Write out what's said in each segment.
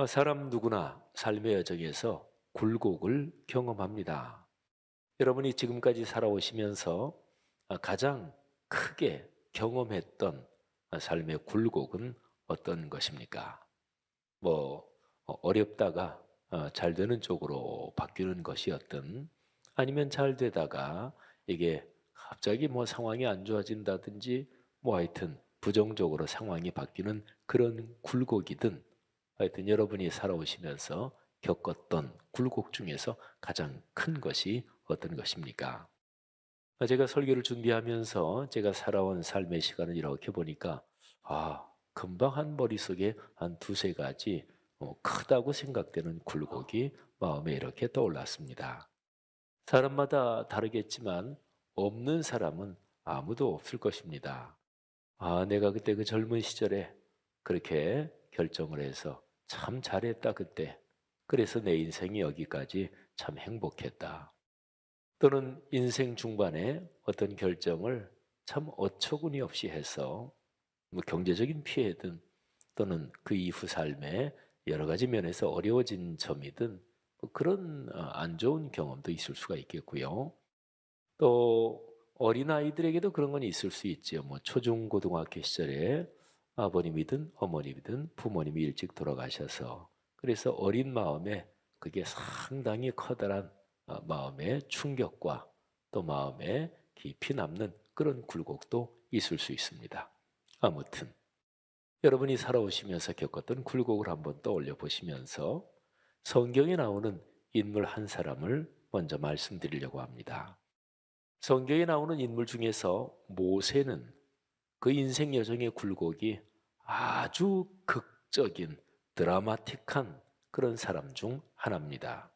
사람 누구나 삶의 여정에서 굴곡을 경험합니다. 여러분이 지금까지 살아오시면서 가장 크게 경험했던 삶의 굴곡은 어떤 것입니까? 뭐 어렵다가 잘 되는 쪽으로 바뀌는 것이었든, 아니면 잘 되다가 이게 갑자기 뭐 상황이 안 좋아진다든지, 뭐 하여튼 부정적으로 상황이 바뀌는 그런 굴곡이든, 하여튼 여러분이 살아오시면서 겪었던 굴곡 중에서 가장 큰 것이 어떤 것입니까? 제가 설교를 준비하면서 제가 살아온 삶의 시간을 이렇게 보니까, 금방 한 머릿속에 한 두세 가지 크다고 생각되는 굴곡이 마음에 이렇게 떠올랐습니다. 사람마다 다르겠지만 없는 사람은 아무도 없을 것입니다. 내가 그때 그 젊은 시절에 그렇게 결정을 해서 참 잘했다 그때. 그래서 내 인생이 여기까지 참 행복했다. 또는 인생 중반에 어떤 결정을 참 어처구니 없이 해서 뭐 경제적인 피해든, 또는 그 이후 삶에 여러 가지 면에서 어려워진 점이든, 뭐 그런 안 좋은 경험도 있을 수가 있겠고요. 또 어린아이들에게도 그런 건 있을 수 있지요. 뭐 초중고등학교 시절에 아버님이든 어머님이든 부모님이 일찍 돌아가셔서, 그래서 어린 마음에 그게 상당히 커다란 마음의 충격과 또 마음에 깊이 남는 그런 굴곡도 있을 수 있습니다. 아무튼 여러분이 살아오시면서 겪었던 굴곡을 한번 떠올려 보시면서 성경에 나오는 인물 한 사람을 먼저 말씀드리려고 합니다. 성경에 나오는 인물 중에서 모세는 그 인생 여정의 굴곡이 아주 극적인 드라마틱한 그런 사람 중 하나입니다.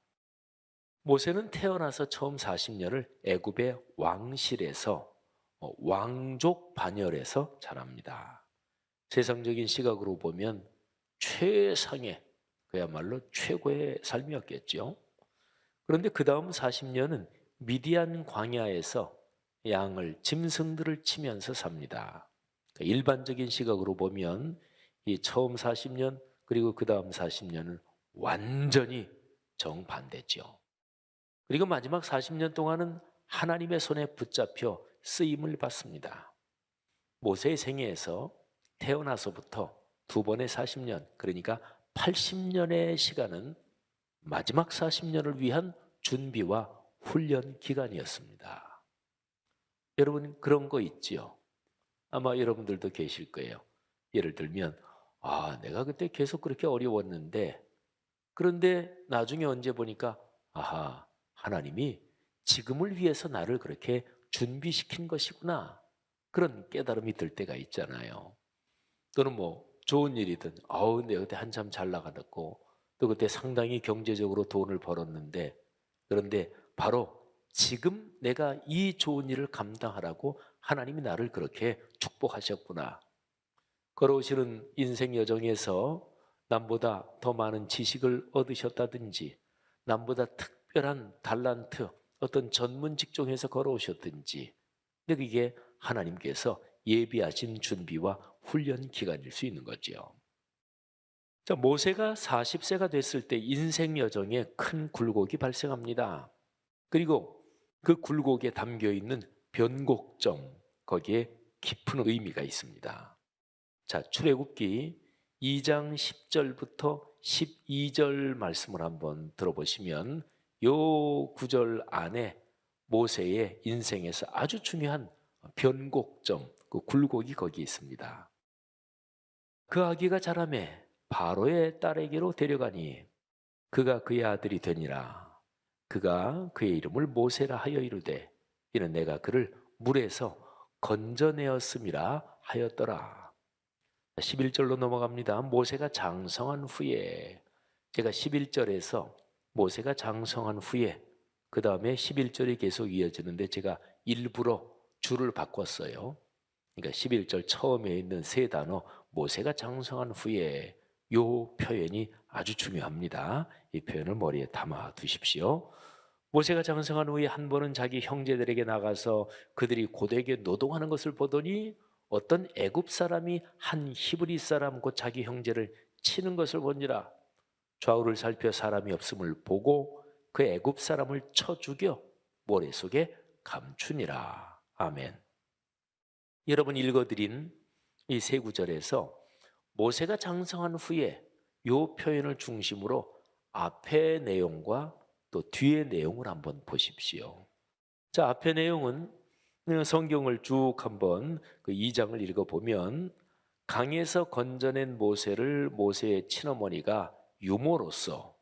모세는 태어나서 처음 40년을 애굽의 왕실에서 왕족 반열에서 자랍니다. 세상적인 시각으로 보면 최상의, 그야말로 최고의 삶이었겠죠. 그런데 그 다음 40년은 미디안 광야에서 양을, 짐승들을 치면서 삽니다. 그러니까 일반적인 시각으로 보면 이 처음 40년 그리고 그 다음 40년은 완전히 정반대죠. 그리고 마지막 40년 동안은 하나님의 손에 붙잡혀 쓰임을 받습니다. 모세의 생애에서 태어나서부터 두 번의 40년, 그러니까 80년의 시간은 마지막 40년을 위한 준비와 훈련 기간이었습니다. 여러분 그런 거 있지요? 아마 여러분들도 계실 거예요. 예를 들면 내가 그때 계속 그렇게 어려웠는데, 그런데 나중에 언제 보니까 하나님이 지금을 위해서 나를 그렇게 준비시킨 것이구나. 그런 깨달음이 들 때가 있잖아요. 또는 뭐 좋은 일이든, 내가 그때 한참 잘 나가고 또 그때 상당히 경제적으로 돈을 벌었는데, 그런데 바로 지금 내가 이 좋은 일을 감당하라고 하나님이 나를 그렇게 축복하셨구나. 걸어오시는 인생 여정에서 남보다 더 많은 지식을 얻으셨다든지, 남보다 특별한 달란트, 어떤 전문 직종에서 걸어오셨든지, 근데 그게 하나님께서 예비하신 준비와 훈련 기간일 수 있는 거죠. 자, 모세가 40세가 됐을 때 인생 여정에 큰 굴곡이 발생합니다. 그리고 그 굴곡에 담겨 있는 변곡점, 거기에 깊은 의미가 있습니다. 자, 출애굽기 2장 10절부터 12절 말씀을 한번 들어보시면 요 구절 안에 모세의 인생에서 아주 중요한 변곡점, 그 굴곡이 거기 있습니다. 그 아기가 자라매 바로의 딸에게로 데려가니 그가 그의 아들이 되니라. 그가 그의 이름을 모세라 하여 이르되 이는 내가 그를 물에서 건져내었음이라 하였더라. 11절로 넘어갑니다. 모세가 장성한 후에, 제가 11절에서 모세가 장성한 후에 그 다음에 11절이 계속 이어지는데 제가 일부러 줄을 바꿨어요. 그러니까 11절 처음에 있는 세 단어 모세가 장성한 후에, 요 표현이 아주 중요합니다. 이 표현을 머리에 담아 두십시오. 모세가 장성한 후에 한 번은 자기 형제들에게 나가서 그들이 고되게 노동하는 것을 보더니 어떤 애굽 사람이 한 히브리 사람 곧 자기 형제를 치는 것을 보니라. 좌우를 살펴 사람이 없음을 보고 그 애굽 사람을 쳐 죽여 모래 속에 감추니라. 아멘. 여러분 읽어드린 이 세 구절에서 모세가 장성한 후에 이 표현을 중심으로 앞의 내용과 또 뒤의 내용을 한번 보십시오. 자, 앞의 내용은 성경을 쭉 한번 그 2장을 읽어보면 강에서 건져낸 모세를 모세의 친어머니가 유모로서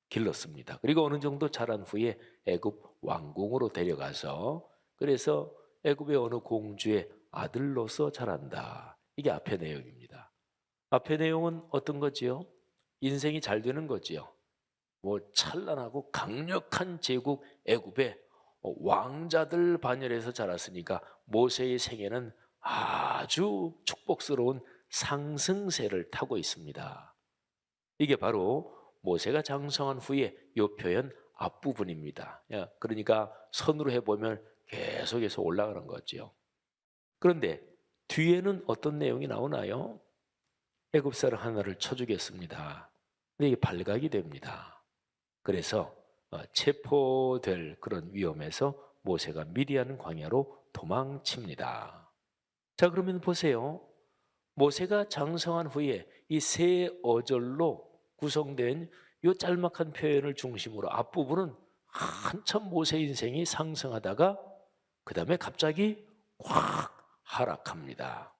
길렀습니다. 그리고 어느 정도 자란 후에 애굽 왕궁으로 데려가서 그래서 애굽의 어느 공주의 아들로서 자란다. 이게 앞의 내용입니다. 앞의 내용은 어떤 거지요? 인생이 잘 되는 거지요. 뭐 찬란하고 강력한 제국 애굽의 왕자들 반열에서 자랐으니까 모세의 생애는 아주 축복스러운 상승세를 타고 있습니다. 이게 바로 모세가 장성한 후에 이 표현 앞부분입니다. 그러니까 선으로 해보면 계속해서 올라가는 거죠. 그런데 뒤에는 어떤 내용이 나오나요? 애굽 사람 하나를 쳐주겠습니다. 근데 이게 발각이 됩니다. 그래서 체포될 그런 위험에서 모세가 미디안 광야로 도망칩니다. 자, 그러면 보세요. 모세가 장성한 후에 이 세 어절로 구성된 이 짤막한 표현을 중심으로 앞부분은 한참 모세 인생이 상승하다가 그 다음에 갑자기 확 하락합니다.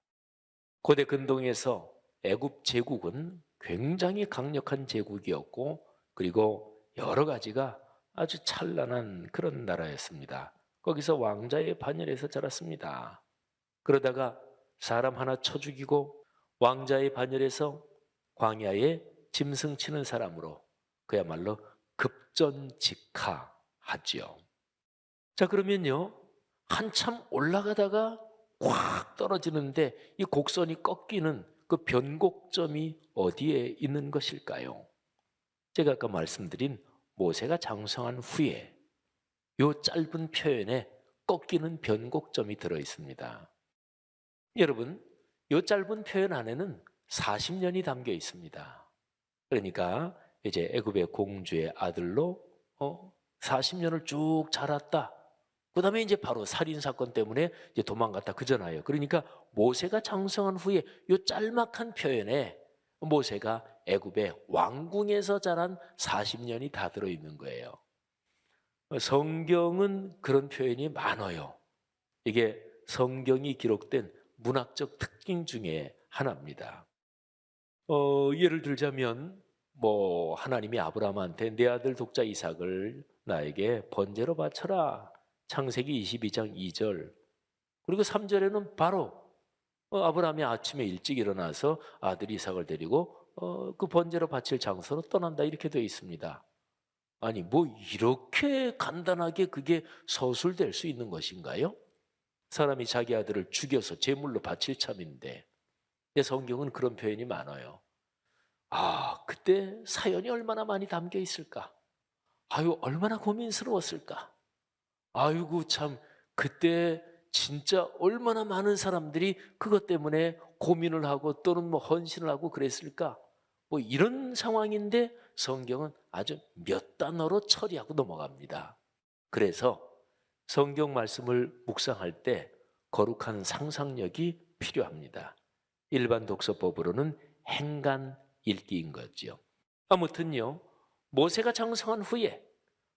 고대 근동에서 애굽 제국은 굉장히 강력한 제국이었고 그리고 여러 가지가 아주 찬란한 그런 나라였습니다. 거기서 왕자의 반열에서 자랐습니다. 그러다가 사람 하나 쳐 죽이고 왕자의 반열에서 광야에 짐승 치는 사람으로 그야말로 급전직하하지요. 자, 그러면요 한참 올라가다가 확 떨어지는데 이 곡선이 꺾이는 그 변곡점이 어디에 있는 것일까요? 제가 아까 말씀드린 모세가 장성한 후에 이 짧은 표현에 꺾이는 변곡점이 들어 있습니다. 여러분, 이 짧은 표현 안에는 40년이 담겨 있습니다. 그러니까 이제 애굽의 공주의 아들로 40년을 쭉 자랐다. 그 다음에 이제 바로 살인사건 때문에 이제 도망갔다 그잖아요. 그러니까 모세가 장성한 후에 이 짤막한 표현에 모세가 애굽의 왕궁에서 자란 40년이 다 들어있는 거예요. 성경은 그런 표현이 많아요. 이게 성경이 기록된 문학적 특징 중에 하나입니다. 예를 들자면 뭐 하나님이 아브라함한테 내 아들 독자 이삭을 나에게 번제로 바쳐라. 창세기 22장 2절. 그리고 3절에는 바로 아브라함이 아침에 일찍 일어나서 아들 이삭을 데리고 그 번제로 바칠 장소로 떠난다 이렇게 되어 있습니다. 아니 뭐 이렇게 간단하게 그게 서술될 수 있는 것인가요? 사람이 자기 아들을 죽여서 제물로 바칠 참인데 성경은 그런 표현이 많아요. 아, 그때 사연이 얼마나 많이 담겨 있을까? 아유, 얼마나 고민스러웠을까? 아이고 참 그때 진짜 얼마나 많은 사람들이 그것 때문에 고민을 하고 또는 뭐 헌신을 하고 그랬을까? 뭐 이런 상황인데 성경은 아주 몇 단어로 처리하고 넘어갑니다. 그래서 성경 말씀을 묵상할 때 거룩한 상상력이 필요합니다. 일반 독서법으로는 행간 읽기인 거죠. 아무튼요, 모세가 장성한 후에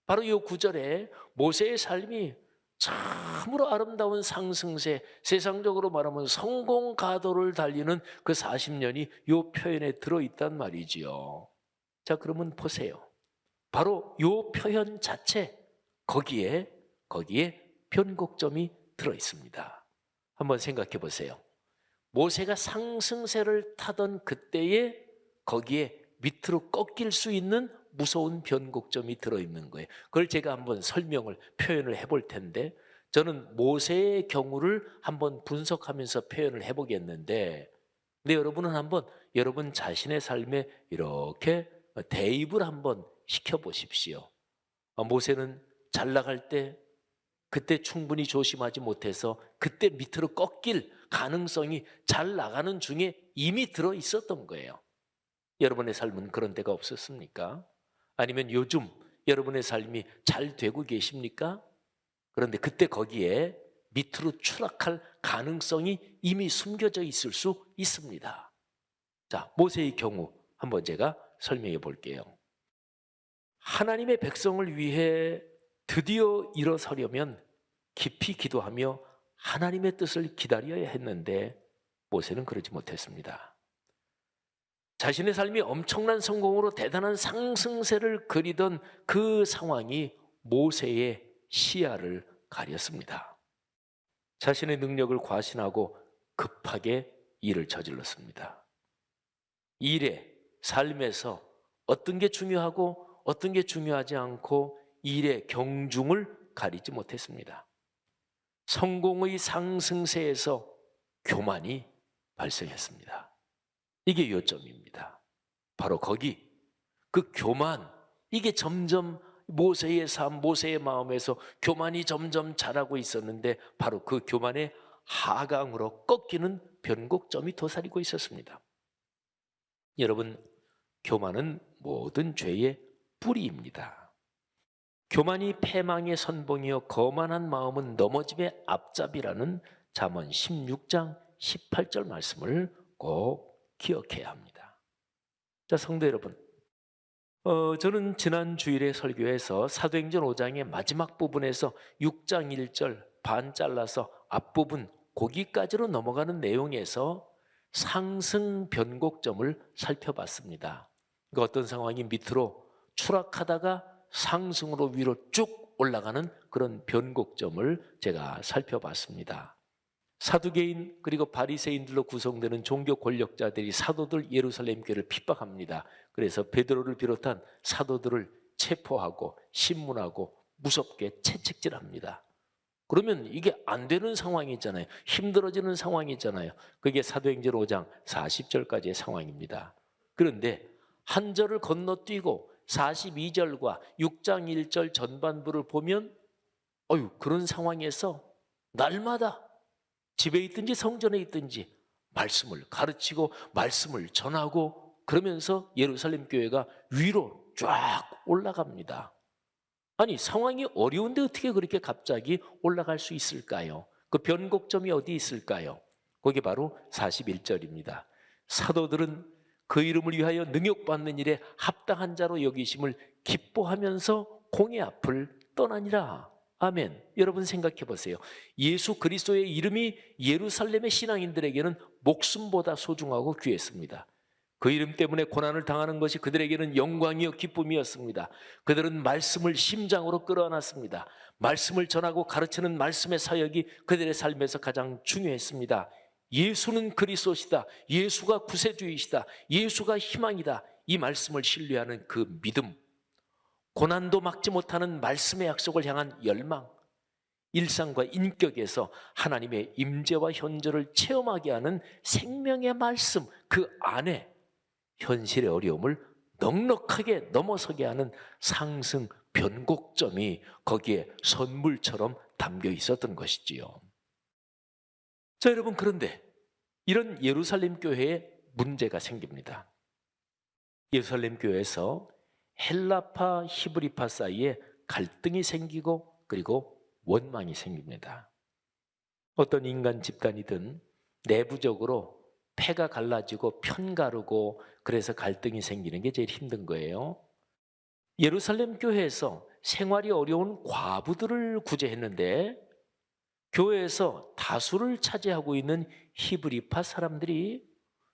바로 이 구절에 모세의 삶이 참으로 아름다운 상승세, 세상적으로 말하면 성공 가도를 달리는 그 40년이 이 표현에 들어있단 말이지요. 자, 그러면 보세요. 바로 이 표현 자체, 거기에 변곡점이 들어있습니다. 한번 생각해 보세요. 모세가 상승세를 타던 그때에 거기에 밑으로 꺾일 수 있는 무서운 변곡점이 들어있는 거예요. 그걸 제가 한번 설명을 표현을 해볼 텐데 저는 모세의 경우를 한번 분석하면서 표현을 해보겠는데 근데 여러분은 한번 여러분 자신의 삶에 이렇게 대입을 한번 시켜보십시오. 모세는 잘 나갈 때 그때 충분히 조심하지 못해서 그때 밑으로 꺾일 가능성이 잘 나가는 중에 이미 들어 있었던 거예요. 여러분의 삶은 그런 데가 없었습니까? 아니면 요즘 여러분의 삶이 잘 되고 계십니까? 그런데 그때 거기에 밑으로 추락할 가능성이 이미 숨겨져 있을 수 있습니다. 자, 모세의 경우 한번 제가 설명해 볼게요. 하나님의 백성을 위해 드디어 일어서려면 깊이 기도하며 하나님의 뜻을 기다려야 했는데 모세는 그러지 못했습니다. 자신의 삶이 엄청난 성공으로 대단한 상승세를 그리던 그 상황이 모세의 시야를 가렸습니다. 자신의 능력을 과신하고 급하게 일을 저질렀습니다. 일에, 삶에서 어떤 게 중요하고 어떤 게 중요하지 않고 일의 경중을 가리지 못했습니다. 성공의 상승세에서 교만이 발생했습니다. 이게 요점입니다. 바로 거기, 그 교만, 이게 점점 모세의 삶, 모세의 마음에서 교만이 점점 자라고 있었는데 바로 그 교만의 하강으로 꺾이는 변곡점이 도사리고 있었습니다. 여러분, 교만은 모든 죄의 뿌리입니다. 교만이 패망의 선봉이요 거만한 마음은 넘어짐의 앞잡이라는 잠언 16장 18절 말씀을 꼭 기억해야 합니다. 자, 성도 여러분, 저는 지난 주일에 설교에서 사도행전 5장의 마지막 부분에서 6장 1절 반 잘라서 앞부분 거기까지로 넘어가는 내용에서 상승 변곡점을 살펴봤습니다. 그러니까 어떤 상황이 밑으로 추락하다가 상승으로 위로 쭉 올라가는 그런 변곡점을 제가 살펴봤습니다. 사두개인 그리고 바리새인들로 구성되는 종교 권력자들이 사도들 예루살렘 교회를 핍박합니다. 그래서 베드로를 비롯한 사도들을 체포하고 신문하고 무섭게 채찍질합니다. 그러면 이게 안 되는 상황이잖아요. 힘들어지는 상황이잖아요. 그게 사도행전 5장 40절까지의 상황입니다. 그런데 한 절을 건너뛰고 42절과 6장 1절 전반부를 보면 그런 상황에서 날마다 집에 있든지 성전에 있든지 말씀을 가르치고 말씀을 전하고 그러면서 예루살렘 교회가 위로 쫙 올라갑니다. 아니, 상황이 어려운데 어떻게 그렇게 갑자기 올라갈 수 있을까요? 그 변곡점이 어디 있을까요? 그게 바로 41절입니다. 사도들은 그 이름을 위하여 능욕받는 일에 합당한 자로 여기심을 기뻐하면서 공의 앞을 떠나니라. 아멘. 여러분 생각해 보세요. 예수 그리스도의 이름이 예루살렘의 신앙인들에게는 목숨보다 소중하고 귀했습니다. 그 이름 때문에 고난을 당하는 것이 그들에게는 영광이요 기쁨이었습니다. 그들은 말씀을 심장으로 끌어안았습니다. 말씀을 전하고 가르치는 말씀의 사역이 그들의 삶에서 가장 중요했습니다. 예수는 그리스도시다. 예수가 구세주이시다. 예수가 희망이다. 이 말씀을 신뢰하는 그 믿음, 고난도 막지 못하는 말씀의 약속을 향한 열망, 일상과 인격에서 하나님의 임재와 현저를 체험하게 하는 생명의 말씀, 그 안에 현실의 어려움을 넉넉하게 넘어서게 하는 상승 변곡점이 거기에 선물처럼 담겨 있었던 것이지요. 자, 여러분, 그런데 이런 예루살렘 교회에 문제가 생깁니다. 예루살렘 교회에서 헬라파, 히브리파 사이에 갈등이 생기고 그리고 원망이 생깁니다. 어떤 인간 집단이든 내부적으로 패가 갈라지고 편가르고 그래서 갈등이 생기는 게 제일 힘든 거예요. 예루살렘 교회에서 생활이 어려운 과부들을 구제했는데 교회에서 다수를 차지하고 있는 히브리파 사람들이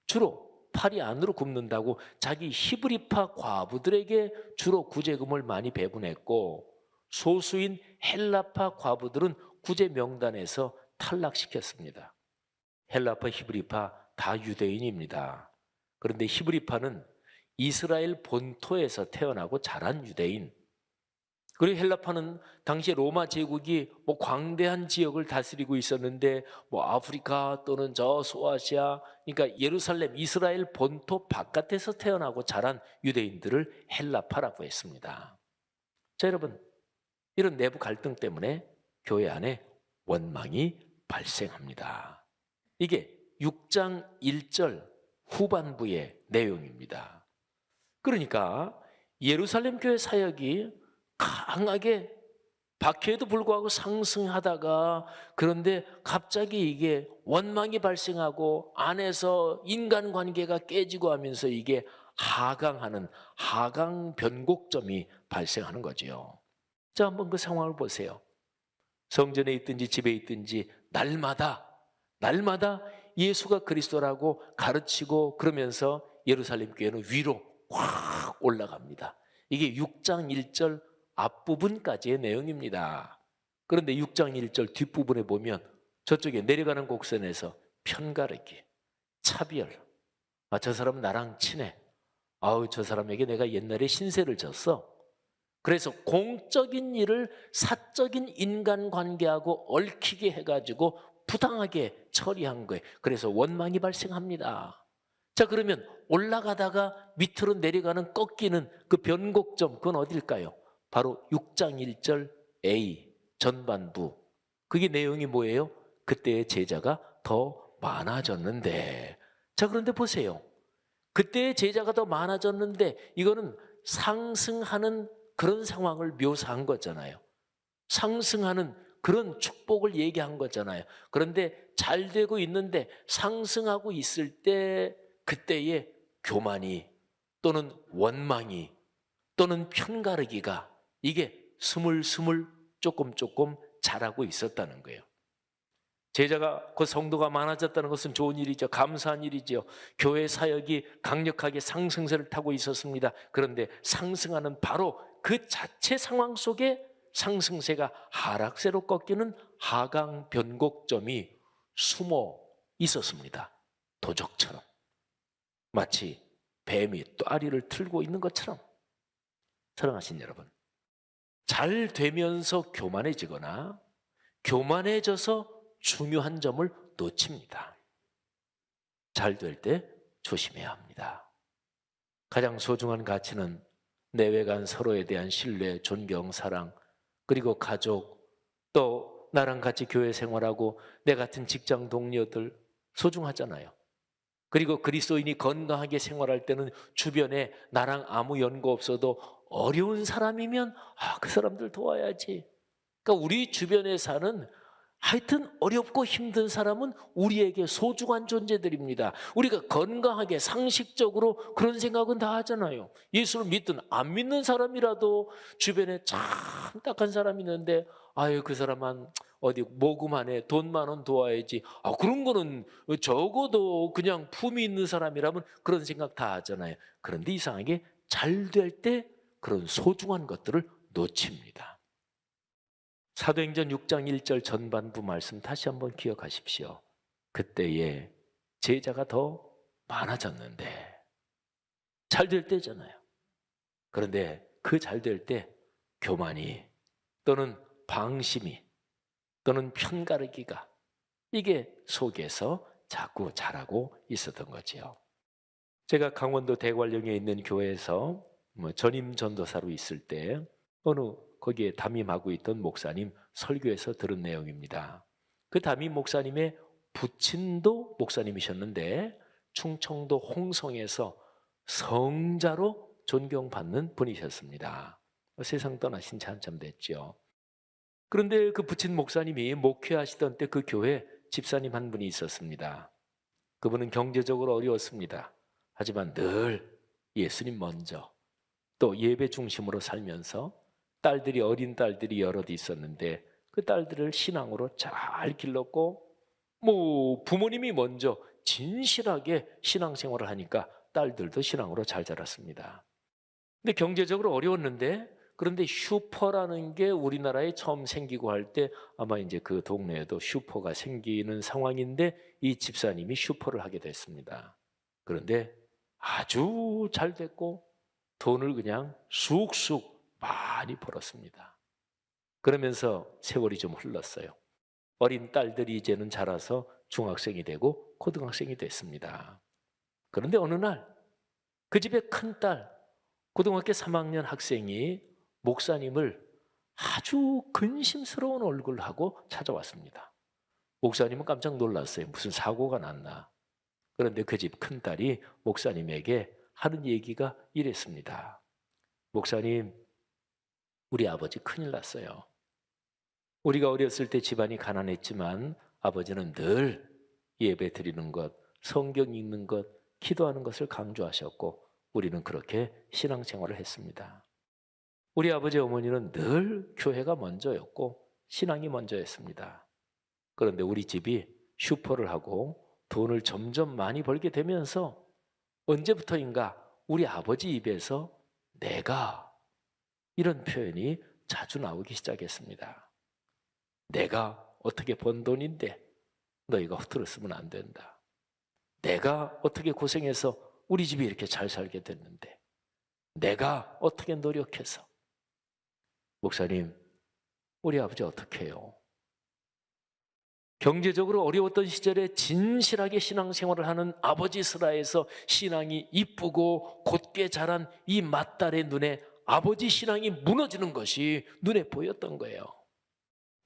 주로 팔이 안으로 굽는다고 자기 히브리파 과부들에게 주로 구제금을 많이 배분했고 소수인 헬라파 과부들은 구제 명단에서 탈락시켰습니다. 헬라파, 히브리파 다 유대인입니다. 그런데 히브리파는 이스라엘 본토에서 태어나고 자란 유대인, 그리고 헬라파는 당시 로마 제국이 광대한 지역을 다스리고 있었는데 아프리카 또는 저 소아시아, 그러니까 예루살렘, 이스라엘 본토 바깥에서 태어나고 자란 유대인들을 헬라파라고 했습니다. 자, 여러분, 이런 내부 갈등 때문에 교회 안에 원망이 발생합니다. 이게 6장 1절 후반부의 내용입니다. 그러니까 예루살렘 교회 사역이 강하게 박해에도 불구하고 상승하다가, 그런데 갑자기 이게 원망이 발생하고 안에서 인간관계가 깨지고 하면서 이게 하강하는 하강 변곡점이 발생하는 거지요. 자, 한번 그 상황을 보세요. 성전에 있든지 집에 있든지 날마다 예수가 그리스도라고 가르치고, 그러면서 예루살렘 교회는 위로 확 올라갑니다. 이게 6장 1절 앞부분까지의 내용입니다. 그런데 6장 1절 뒷부분에 보면 저쪽에 내려가는 곡선에서 편가르기, 차별. 저 사람은 나랑 친해. 저 사람에게 내가 옛날에 신세를 졌어. 그래서 공적인 일을 사적인 인간관계하고 얽히게 해가지고 부당하게 처리한 거예요. 그래서 원망이 발생합니다. 자, 그러면 올라가다가 밑으로 내려가는 꺾이는 그 변곡점, 그건 어딜까요? 바로 6장 1절 A 전반부. 그게 내용이 뭐예요? 그때의 제자가 더 많아졌는데. 자, 그런데 보세요. 그때의 제자가 더 많아졌는데, 이거는 상승하는 그런 상황을 묘사한 거잖아요. 상승하는 그런 축복을 얘기한 거잖아요. 그런데 잘 되고 있는데 상승하고 있을 때 그때의 교만이 또는 원망이 또는 편가르기가 이게 스물스물 조금 자라고 있었다는 거예요. 제자가, 그 성도가 많아졌다는 것은 좋은 일이죠. 감사한 일이죠. 교회 사역이 강력하게 상승세를 타고 있었습니다. 그런데 상승하는 바로 그 자체 상황 속에 상승세가 하락세로 꺾이는 하강 변곡점이 숨어 있었습니다. 도적처럼. 마치 뱀이 또아리를 틀고 있는 것처럼. 사랑하신 여러분, 잘 되면서 교만해지거나 교만해져서 중요한 점을 놓칩니다. 잘 될 때 조심해야 합니다. 가장 소중한 가치는 내외 간 서로에 대한 신뢰, 존경, 사랑, 그리고 가족, 또 나랑 같이 교회 생활하고 내 같은 직장 동료들 소중하잖아요. 그리고 그리스도인이 건강하게 생활할 때는 주변에 나랑 아무 연고 없어도 어려운 사람이면 그 사람들 도와야지. 그러니까 우리 주변에 사는 하여튼 어렵고 힘든 사람은 우리에게 소중한 존재들입니다. 우리가 건강하게 상식적으로 그런 생각은 다 하잖아요. 예수를 믿든 안 믿는 사람이라도 주변에 참 딱한 사람이 있는데 그 사람은 어디 모금하네, 돈 10,000원 도와야지. 그런 거는 적어도 그냥 품이 있는 사람이라면 그런 생각 다 하잖아요. 그런데 이상하게 잘 될 때 그런 소중한 것들을 놓칩니다. 사도행전 6장 1절 전반부 말씀 다시 한번 기억하십시오. 그때에 제자가 더 많아졌는데, 잘 될 때잖아요. 그런데 그 잘 될 때 교만이 또는 방심이 또는 편가르기가 이게 속에서 자꾸 자라고 있었던 거지요. 제가 강원도 대관령에 있는 교회에서 전임 전도사로 있을 때 거기에 담임하고 있던 목사님 설교에서 들은 내용입니다. 그 담임 목사님의 부친도 목사님이셨는데 충청도 홍성에서 성자로 존경받는 분이셨습니다. 세상 떠나신 지 한참 됐죠. 그런데 그 부친 목사님이 목회하시던 때 그 교회 집사님 한 분이 있었습니다. 그분은 경제적으로 어려웠습니다. 하지만 늘 예수님 먼저, 또 예배 중심으로 살면서 어린 딸들이 여럿 있었는데 그 딸들을 신앙으로 잘 길렀고, 부모님이 먼저 진실하게 신앙생활을 하니까 딸들도 신앙으로 잘 자랐습니다. 근데 경제적으로 어려웠는데, 그런데 슈퍼라는 게 우리나라에 처음 생기고 할 때 아마 이제 그 동네에도 슈퍼가 생기는 상황인데 이 집사님이 슈퍼를 하게 됐습니다. 그런데 아주 잘 됐고 돈을 그냥 쑥쑥 많이 벌었습니다. 그러면서 세월이 좀 흘렀어요. 어린 딸들이 이제는 자라서 중학생이 되고 고등학생이 됐습니다. 그런데 어느 날 그 집의 큰딸, 고등학교 3학년 학생이 목사님을 아주 근심스러운 얼굴하고 찾아왔습니다. 목사님은 깜짝 놀랐어요. 무슨 사고가 났나. 그런데 그 집 큰딸이 목사님에게 하는 얘기가 이랬습니다. 목사님, 우리 아버지 큰일 났어요. 우리가 어렸을 때 집안이 가난했지만 아버지는 늘 예배 드리는 것, 성경 읽는 것, 기도하는 것을 강조하셨고 우리는 그렇게 신앙생활을 했습니다. 우리 아버지 어머니는 늘 교회가 먼저였고 신앙이 먼저였습니다. 그런데 우리 집이 슈퍼를 하고 돈을 점점 많이 벌게 되면서 언제부터인가 우리 아버지 입에서 내가 이런 표현이 자주 나오기 시작했습니다. 내가 어떻게 번 돈인데 너희가 허투루 쓰면 안 된다. 내가 어떻게 고생해서 우리 집이 이렇게 잘 살게 됐는데 내가 어떻게 노력해서. 목사님, 우리 아버지 어떻게 해요? 경제적으로 어려웠던 시절에 진실하게 신앙생활을 하는 아버지 슬하에서 신앙이 이쁘고 곧게 자란 이 맏딸의 눈에 아버지 신앙이 무너지는 것이 눈에 보였던 거예요.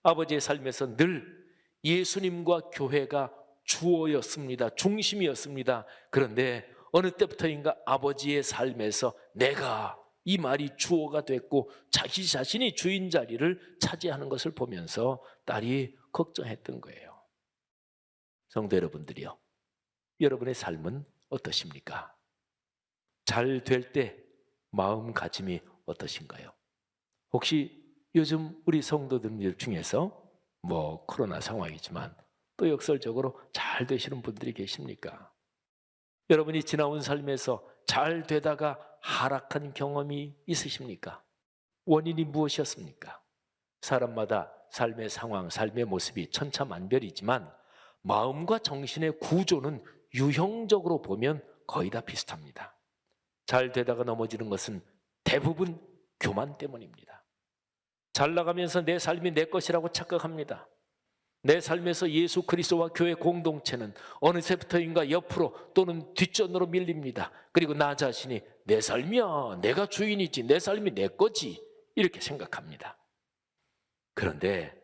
아버지의 삶에서 늘 예수님과 교회가 주어였습니다. 중심이었습니다. 그런데 어느 때부터인가 아버지의 삶에서 내가 이 말이 주어가 됐고 자기 자신이 주인 자리를 차지하는 것을 보면서 딸이 걱정했던 거예요. 성도 여러분들이요, 여러분의 삶은 어떠십니까? 잘 될 때 마음가짐이 어떠신가요? 혹시 요즘 우리 성도들 중에서 코로나 상황이지만 또 역설적으로 잘 되시는 분들이 계십니까? 여러분이 지나온 삶에서 잘 되다가 하락한 경험이 있으십니까? 원인이 무엇이었습니까? 사람마다 삶의 상황, 삶의 모습이 천차만별이지만 마음과 정신의 구조는 유형적으로 보면 거의 다 비슷합니다. 잘 되다가 넘어지는 것은 대부분 교만 때문입니다. 잘 나가면서 내 삶이 내 것이라고 착각합니다. 내 삶에서 예수 그리스도와 교회 공동체는 어느새부터인가 옆으로 또는 뒷전으로 밀립니다. 그리고 나 자신이 내 삶이야, 내가 주인이지, 내 삶이 내 거지, 이렇게 생각합니다. 그런데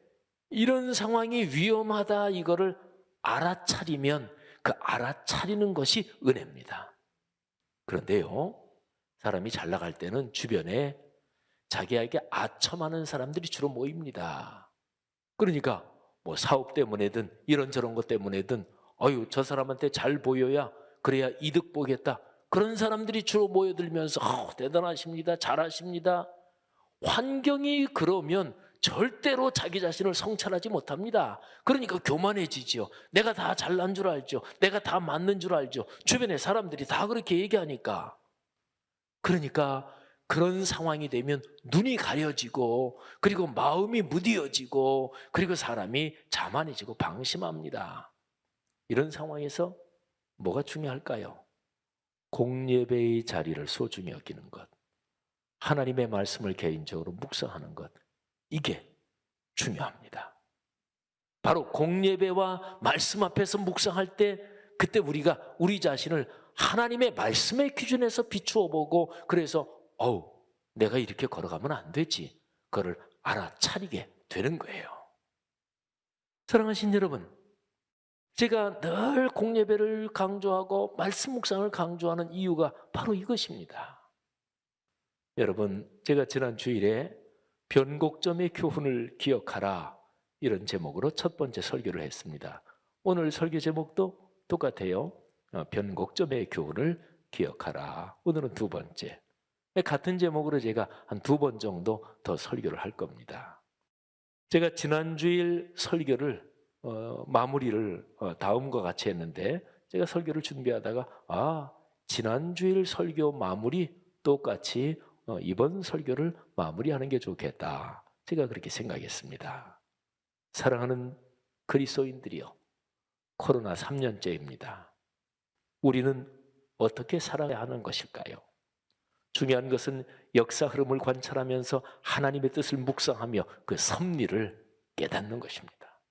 이런 상황이 위험하다, 이거를 알아차리면 그 알아차리는 것이 은혜입니다. 그런데요, 사람이 잘 나갈 때는 주변에 자기에게 아첨하는 사람들이 주로 모입니다. 그러니까 사업 때문에든 이런저런 것 때문에든 저 사람한테 잘 보여야 그래야 이득 보겠다, 그런 사람들이 주로 모여들면서 대단하십니다, 잘하십니다. 환경이 그러면 절대로 자기 자신을 성찰하지 못합니다. 그러니까 교만해지죠. 내가 다 잘난 줄 알죠. 내가 다 맞는 줄 알죠. 주변의 사람들이 다 그렇게 얘기하니까. 그러니까 그런 상황이 되면 눈이 가려지고 그리고 마음이 무디어지고 그리고 사람이 자만해지고 방심합니다. 이런 상황에서 뭐가 중요할까요? 공예배의 자리를 소중히 여기는 것, 하나님의 말씀을 개인적으로 묵상하는 것, 이게 중요합니다. 바로 공예배와 말씀 앞에서 묵상할 때 그때 우리가 우리 자신을 하나님의 말씀의 기준에서 비추어 보고 그래서 내가 이렇게 걸어가면 안 되지, 그거를 알아차리게 되는 거예요. 사랑하신 여러분, 제가 늘 공예배를 강조하고 말씀 묵상을 강조하는 이유가 바로 이것입니다. 여러분, 제가 지난 주일에 변곡점의 교훈을 기억하라, 이런 제목으로 첫 번째 설교를 했습니다. 오늘 설교 제목도 똑같아요. 변곡점의 교훈을 기억하라. 오늘은 두 번째. 같은 제목으로 제가 한 2번 정도 더 설교를 할 겁니다. 제가 지난 주일 설교를 마무리를 다음과 같이 했는데, 제가 설교를 준비하다가 지난 주일 설교 마무리 똑같이 이번 설교를 마무리하는 게 좋겠다, 제가 그렇게 생각했습니다. 사랑하는 그리스도인들이요, 코로나 3년째입니다. 우리는 어떻게 살아야 하는 것일까요? 중요한 것은 역사 흐름을 관찰하면서 하나님의 뜻을 묵상하며 그 섭리를 깨닫는 것입니다.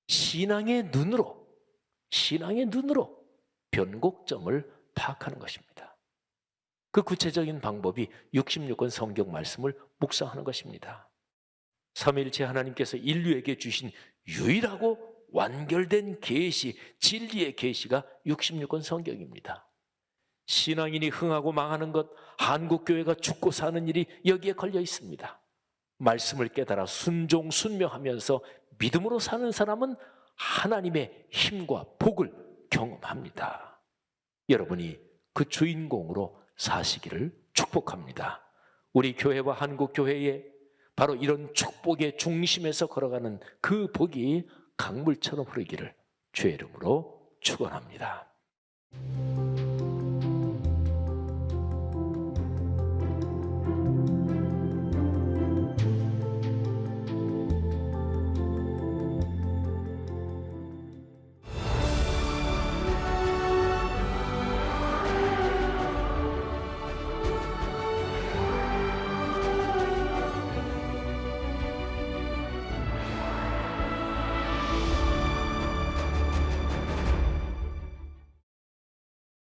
신앙의 눈으로 변곡점을 파악하는 것입니다. 그 구체적인 방법이 66권 성경 말씀을 묵상하는 것입니다. 삼위일체 하나님께서 인류에게 주신 유일하고 완결된 계시, 진리의 계시가 66권 성경입니다. 신앙인이 흥하고 망하는 것, 한국교회가 죽고 사는 일이 여기에 걸려 있습니다. 말씀을 깨달아 순종 순명하면서 믿음으로 사는 사람은 하나님의 힘과 복을 경험합니다. 여러분이 그 주인공으로 사시기를 축복합니다. 우리 교회와 한국교회에 바로 이런 축복의 중심에서 걸어가는 그 복이 강물처럼 흐르기를 주의 이름으로 축원합니다.